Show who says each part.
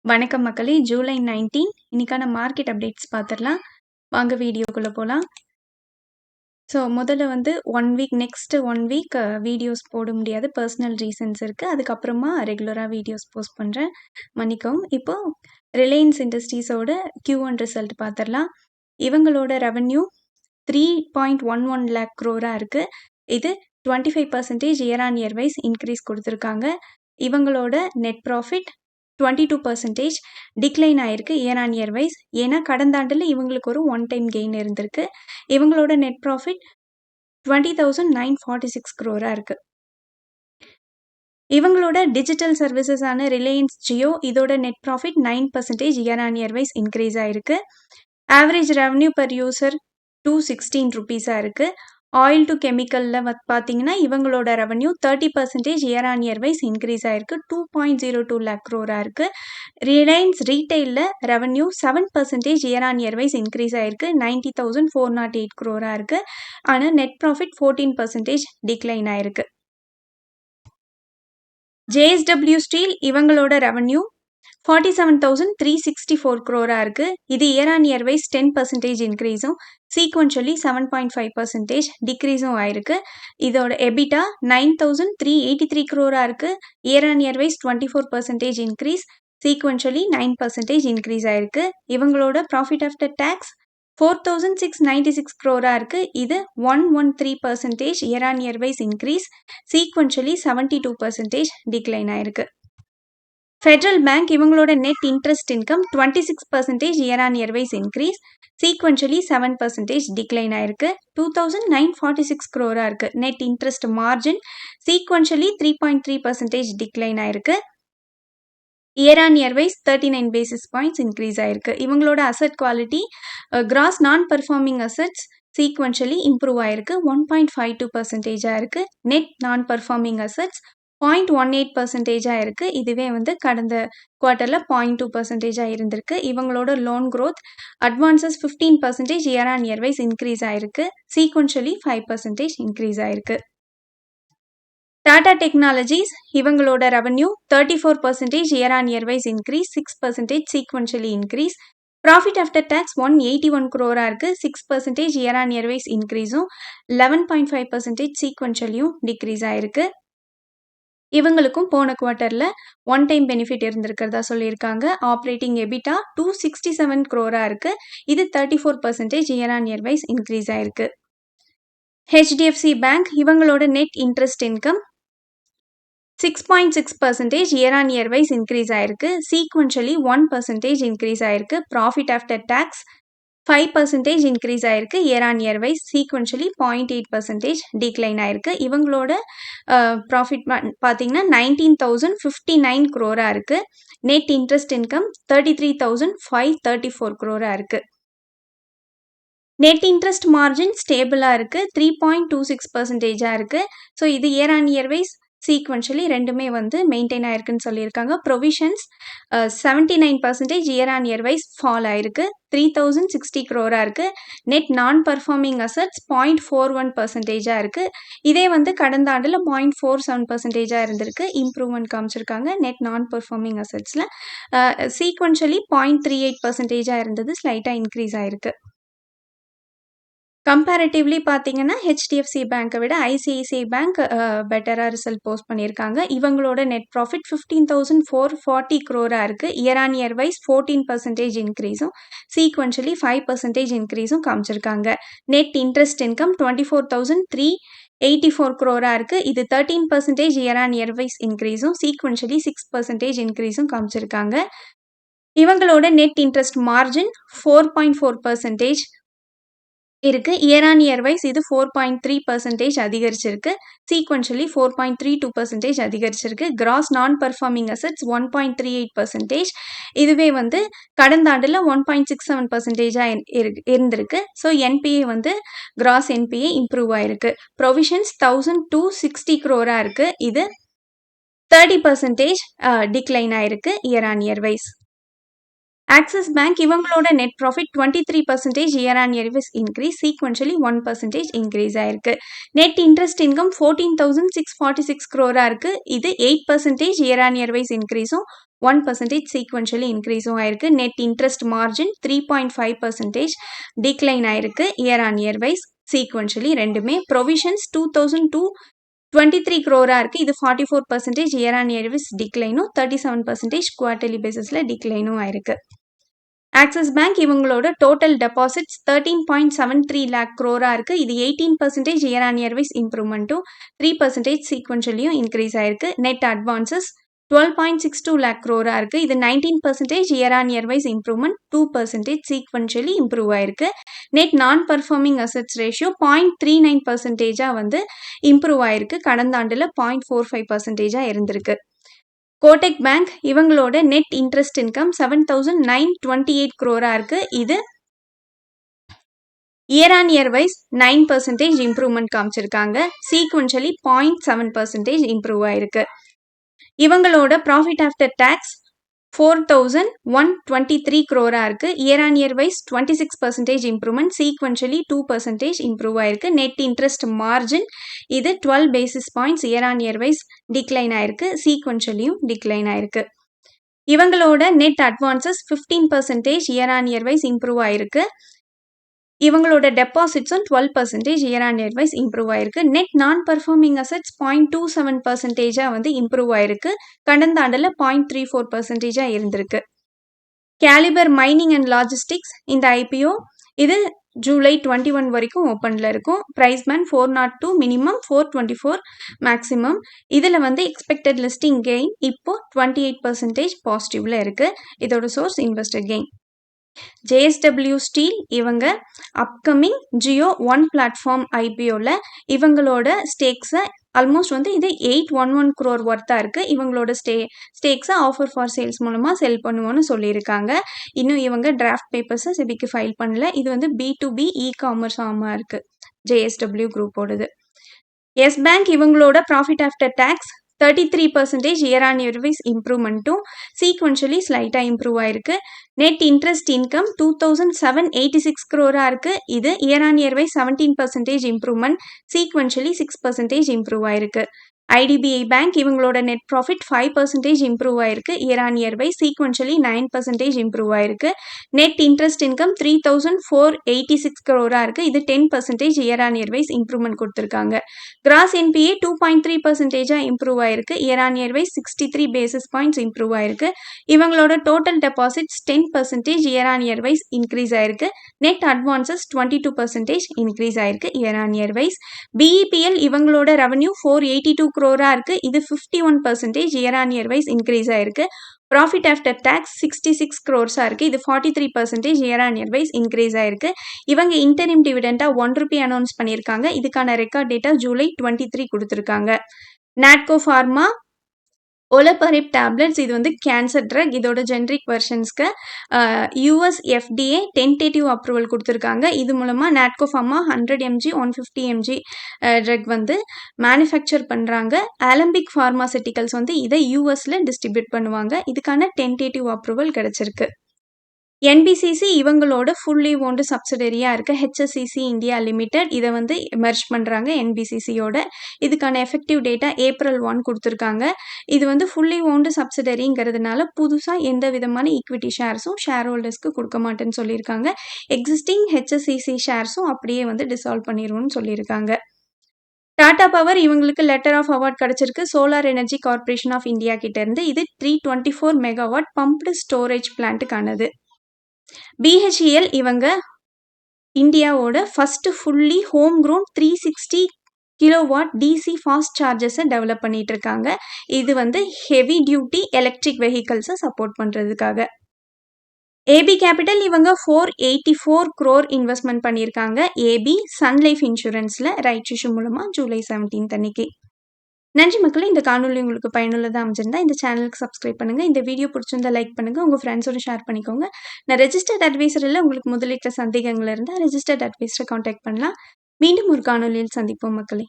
Speaker 1: வணக்கம் மக்களே, ஜூலை 19 இன்னைக்கான மார்க்கெட் அப்டேட்ஸ் பார்த்துடலாம். வாங்க வீடியோக்குள்ளே போகலாம். ஸோ முதல்ல வந்து நெக்ஸ்ட் ஒன் வீக் வீடியோஸ் போட முடியாது, பர்சனல் ரீசன்ஸ் இருக்குது. அதுக்கப்புறமா ரெகுலராக வீடியோஸ் போஸ்ட் பண்ணுறேன், மன்னிக்கவும். இப்போது ரிலையன்ஸ் இண்டஸ்ட்ரீஸோட Q1 ரிசல்ட் பார்த்துடலாம். இவங்களோட ரெவன்யூ 3.11 lakh crore இருக்குது. இது 25% year on year wise increase கொடுத்துருக்காங்க. இவங்களோட நெட் ப்ராஃபிட் 22% டிக்ளைன் ஆயிருக்கு இயர் ஆன் இயர் வைஸ். ஏன்னா கடந்த ஆண்டில் இவங்களுக்கு ஒரு ஒன் டைம் கெயின் இருந்திருக்கு. இவங்களோட நெட் ப்ராஃபிட் 20,946 crore இருக்குது. இவங்களோட டிஜிட்டல் சர்வீசஸான ரிலையன்ஸ் ஜியோ, இதோட net profit 9% year on year wise increase ஆயிருக்கு. Average revenue per user 216 rupees இருக்குது. ஆயில் டு கெமிக்கலில் பார்த்தீங்கன்னா இவங்களோட revenue 30% year on year wise increase ஆயிருக்கு. 2.02 lakh crore இருக்குது. ரிலையன்ஸ் ரீட்டைலில் revenue 7% year on year wise increase ஆயிருக்கு. 90,408 crore இருக்குது. ஆனால் நெட் ப்ராஃபிட் 14% டிக்ளைன் ஆயிருக்கு. JSW ஸ்டீல், இவங்களோட ரெவன்யூ 47,364 crore இருக்குது. இது இயர் ஆன் இயர் வைஸ் 10% இன்க்ரீஸும் சீக்வென்ஷுவலி 7.5% டிக்ரீஸும் ஆயிருக்கு. இதோட எபிட்டா 9,383 crore இருக்குது. இயர் ஆன் இயர் வைஸ் 24% இன்க்ரீஸ், சீக்வென்ஷுவலி 9% இன்க்ரீஸ் ஆயிருக்கு. இவங்களோட ப்ராஃபிட் ஆஃப்டர் டேக்ஸ் 4,696 crore இருக்குது. இது 113% year on year wise increase, sequentially 72% decline ஆயிருக்கு. ஃபெடரல் பேங்க், இவங்களோட net interest income 26% year on year wise increase, sequentially 7% decline ஆயிருக்கு. 2,946 crore இருக்குது. Net interest margin sequentially 3.3% decline ஆயிருக்கு. Year on year wise 39 basis points increase ஆயிருக்கு. இவங்களோட asset quality gross non performing assets sequentially improve ஆயிருக்கு. 1.52% இருக்குது. Net நான் performing assets 0.18% இருக்குது. இதுவே வந்து கடந்த குவார்ட்டரில் 0.2% இருந்திருக்கு. இவங்களோட loan growth advances 15% year on year wise increase ஆயிருக்கு. சீக்வென்ஷுவலி 5% இன்க்ரீஸ் ஆயிருக்கு. டாடா டெக்னாலஜிஸ், இவங்களோட revenue 34% year on year wise increase, 6% sequentially increase. Profit after tax 181 crore இருக்குது. 6% இயர் ஆன் இயர் வைஸ் இன்க்ரீஸும் 11.5% சீக்வென்ஷுவலியும் டிக்ரீஸ் ஆயிருக்கு. இவங்களுக்கும் போன குவார்ட்டரில் ஒன் டைம் பெனிஃபிட் இருந்திருக்கிறதா சொல்லியிருக்காங்க. ஆப்ரேட்டிங் எபிட்டா 267 crore இருக்குது. இது 34% year on year wise increase ஆயிருக்கு. HDFC பேங்க், இவங்களோட net interest income 6.6% year on year wise increase ஆயிருக்கு. சீக்வென்ஷுவலி 1% இன்க்ரீஸ் ஆயிருக்கு. ப்ராஃபிட் ஆஃப்டர் டேக்ஸ் 5% இன்க்ரீஸ் ஆயிருக்கு year on year wise, sequentially 0.8% decline ஆயிருக்கு. இவங்களோட ப்ராஃபிட் பார்த்தீங்கன்னா 19,059 crore இருக்குது. நெட் இன்ட்ரெஸ்ட் இன்கம் 33,534 crore இருக்குது. நெட் இன்ட்ரெஸ்ட் மார்ஜின் ஸ்டேபிளாக இருக்குது, 3.26% இருக்குது. ஸோ இது year on year wise sequentially ரெண்டுமே வந்து மெயின்டைன் ஆயிருக்குன்னு சொல்லியிருக்காங்க. Provisions 79% year on year wise fall ஆயிருக்கு. 3,060 crore இருக்குது. நெட் நான் பர்ஃபார்மிங் அசட்ஸ் 0.41% இருக்குது. இதே வந்து கடந்த ஆண்டில் 0.47% இருந்திருக்கு. இம்ப்ரூவ்மெண்ட் காமிச்சிருக்காங்க நெட் நான் பர்ஃபார்மிங் அசட்ஸில். சீக்வென்ஷுவலி 0.38% இருந்தது, ஸ்லைட்டாக இன்க்ரீஸ் ஆயிருக்கு. கம்பேரிட்டிவ்லி பார்த்தீங்கன்னா HDFC பேங்க்கை விட ICICI பேங்க் பெட்டராக ரிசல்ட் போஸ்ட் பண்ணியிருக்காங்க. இவங்களோட நெட் ப்ராஃபிட் 15,440 crore இருக்குது. இயர் ஆன் இயர் வைஸ் 14% இன்க்ரீஸும் சீக்வென்ஷுவலி 5% இன்க்ரீஸும் காமிச்சிருக்காங்க. நெட் இன்ட்ரெஸ்ட் இன்கம் 24,384 crore இருக்குது. இது 13% இயர் ஆன் இயர் வைஸ் இன்க்ரீஸும் சீக்வென்ஷுவலி 6% இன்க்ரீஸும் காமிச்சிருக்காங்க. இவங்களோட நெட் இன்ட்ரெஸ்ட் மார்ஜின் 4.4% இருக்கு. இயர் ஆன் இயர் வைஸ் இது 4.3% அதிகரிச்சிருக்கு. சீக்வென்ஷுவலி 4.32% அதிகரிச்சிருக்கு. Cross non performing assets 1.38%. இதுவே வந்து கடந்த ஆண்டில் 1.67% இருந்திருக்கு. ஸோ NPA வந்து கிராஸ் NPA இம்ப்ரூவ் ஆயிருக்கு. ப்ரொவிஷன்ஸ் 1,260 crore இருக்குது. இது 30% டிக்ளைன் ஆயிருக்கு year on year wise. Axis bank, இவங்களோட net profit 23% year on year wise increase, sequentially 1% increase ஆயிருக்கு. நெட் இன்ட்ரெஸ்ட் இன்கம் 14,646 crore இருக்குது. இது 8% இயர் ஆன் இயர் வைஸ் இன்க்ரீஸும் 1% sequentially increase ஆயிருக்கு. net interest margin 3.5% decline ஆயிருக்கு year on year wise sequentially ரெண்டுமே. provisions 2223 crore இருக்கு. இது 44% year on year wise decline 37% quarterly basisல decline ஆயிருக்கு. Axis Bank இவங்களோட total deposits 13.73 lakh crore இருக்கு. இது 18% year on year wise improvement 3% sequentially increase ஆயிருக்கு. net advances 12.62 lakh crore இருக்கு. இது 19% year on year wise improvement 2% sequentially improve ஆயிருக்கு. net non-performing assets ratio 0.39% வந்து improve ஆயிருக்கு. கடந்த ஆண்டுல 0.45% இருந்திருக்கு. KOTAK Bank இவங்களோட net interest income 7,928 crore இருக்கு. இது year on year wise 9% improvement காமிச்சிருக்காங்க. sequentially 0.7% improve ஆயிருக்கு. இவங்களோட profit after tax 4,123 crore இருக்கு. year on year wise 26% improvement sequentially 2% improve ஆயிருக்கு. net interest margin இது 12 basis points year on year wise decline ஆயிருக்கு. sequentially decline ஆயிருக்கு. இவங்களோட net advances 15% year on year wise improve ஆயிருக்கு. இவங்களோட depositsம் 12% year on year wise improve ஆயிருக்கு. net non-performing assets 0.27% வந்து improve ஆயிருக்கு. கடந்த ஆண்டுல 0.34% இருந்திருக்கு. Caliber Mining and Logistics இந்த IPO இது ஜூலை 21 வரைக்கும் ஓப்பன்ல இருக்கும். price band 402 minimum 424 maximum. இதுல வந்து expected listing gain இப்போ 28% பாசிட்டிவ்ல இருக்கு. இதோட source investor gain. JSW Steel இவங்க upcoming Jio One Platform IPOல இவங்களோட stakes ஆல்மோஸ்ட் வந்து இது 811 crore worth இருக்கு. இவங்களோட stakes ஆஃபர் ஃபார் சேல்ஸ் மூலமா செல் பண்ணுவோம்னு சொல்லியிருக்காங்க. இன்னும் இவங்க டிராஃப்ட் பேப்பர்ஸை செபிக்கு ஃபைல் பண்ணல. இது வந்து B2B இ-காமர்ஸ் ஆமா இருக்கு JSW குரூப்போடது. yesbank இவங்களோட profit after tax 33% year on year wise improvement sequentially slight improve ஆயிருக்கு. net interest income 2,786 crore இருக்கு. இது year on year wise 17% improvement sequentially 6% improve ஆயிருக்கு. IDBI Bank இவங்களோட net profit 5% improve ஆயிருக்கு. year on year wise sequentially 9% improve ஆயிருக்கு. net interest income 3,486 crore இருக்கு. இது 10% year on year wise improvement கொடுத்திருக்காங்க. gross NPA 2.3% improve ஆயிருக்கு. year on year wise 63 basis points improve ஆயிருக்கு. இவங்களோட total deposits 10% year on year wise increase ஆயிருக்கு. net advances 22% increase ஆயிருக்கு year on year wise. BEPL இவங்களோட revenue 482 crore இருக்கு. இது 51% year on year wise increase ஆயிருக்கு. profit after tax 66 crores இருக்கு. இது 43% year on year wise increase ஆயிருக்கு. இவங்க interim dividend ₹1 announce பண்ணியிருக்காங்க. இதுக்கான record data ஜூலை 23 கொடுத்திருக்காங்க. Natco Pharma ஒலபரிப் டேப்லெட்ஸ் இது வந்து கேன்சர் ட்ரக். இதோட ஜென்ரிக் வெர்ஷன்ஸ்க்கு US FDA டென்டேட்டிவ் அப்ரூவல் கொடுத்துருக்காங்க. இது மூலமாக Natco pharma 100 mg 150 mg drug வந்து மேனுஃபேக்சர் பண்ணுறாங்க. ஆலம்பிக் ஃபார்மாசிட்டிக்கல்ஸ் வந்து இதை யூஎஸில் டிஸ்ட்ரிபியூட் பண்ணுவாங்க. இதுக்கான டென்டேட்டிவ் அப்ரூவல் கிடச்சிருக்கு. NBCC இவங்களோட ஃபுல்லி ஓன்டு சப்சிடரியாக இருக்க HSCC இந்தியா லிமிடெட் இதை வந்து மெர்ஜ் பண்ணுறாங்க NBCCயோட. இதுக்கான எஃபெக்டிவ் டேட்டா April 1 கொடுத்துருக்காங்க. இது வந்து ஃபுல்லி ஓன்டு சப்சிடரிங்கிறதுனால புதுசாக எந்த விதமான ஈக்விட்டி ஷேர்ஸும் ஷேர் ஹோல்டர்ஸ்க்கு கொடுக்க மாட்டேன்னு சொல்லியிருக்காங்க. எக்ஸிஸ்டிங் HSCC ஷேர்ஸும் அப்படியே வந்து டிசால்வ் பண்ணிடுவோம்னு சொல்லியிருக்காங்க. டாடா பவர் இவங்களுக்கு லெட்டர் ஆஃப் அவார்ட் கிடைச்சிருக்கு solar energy corporation of India கிட்ட இருந்து. இது 324 மெகாவாட் பம்ப்டு ஸ்டோரேஜ் பிளான்ட்டுக்கானது. BHEL இவங்க இந்தியாவோட first fully home grown 360 kilowatt DC fast சார்ஜஸை டெவலப் பண்ணிட்டு இருக்காங்க. இது வந்து ஹெவி டியூட்டி எலக்ட்ரிக் வெஹிக்கல்ஸை சப்போர்ட் பண்ணுறதுக்காக. AB கேபிட்டல் இவங்க 484 crore இன்வெஸ்ட்மெண்ட் பண்ணியிருக்காங்க. AB சன் லைஃப் இன்சூரன்ஸில் ரைட் இஷ்யூ மூலமாக ஜூலை 17 அன்னைக்கு. நன்றி மக்களே, இந்த காணொலி உங்களுக்கு பயனுள்ளதாக அமைஞ்சிருந்தா இந்த சேனலுக்கு சப்ஸ்கிரைப் பண்ணுங்கள். இந்த வீடியோ பிடிச்சிருந்தா லைக் பண்ணுங்கள், உங்கள் ஃப்ரெண்ட்ஸோட ஷேர் பண்ணிக்கோங்க. நான் ரெஜிஸ்டர்ட் அட்வைசரில் உங்களுக்கு முதலீட்டு சந்தேகங்கள் இருந்தால் ரெஜிஸ்டர்ட் அட்வைசரை காண்டாக்ட் பண்ணலாம். மீண்டும் ஒரு காணொலியில் சந்திப்போம் மக்களே.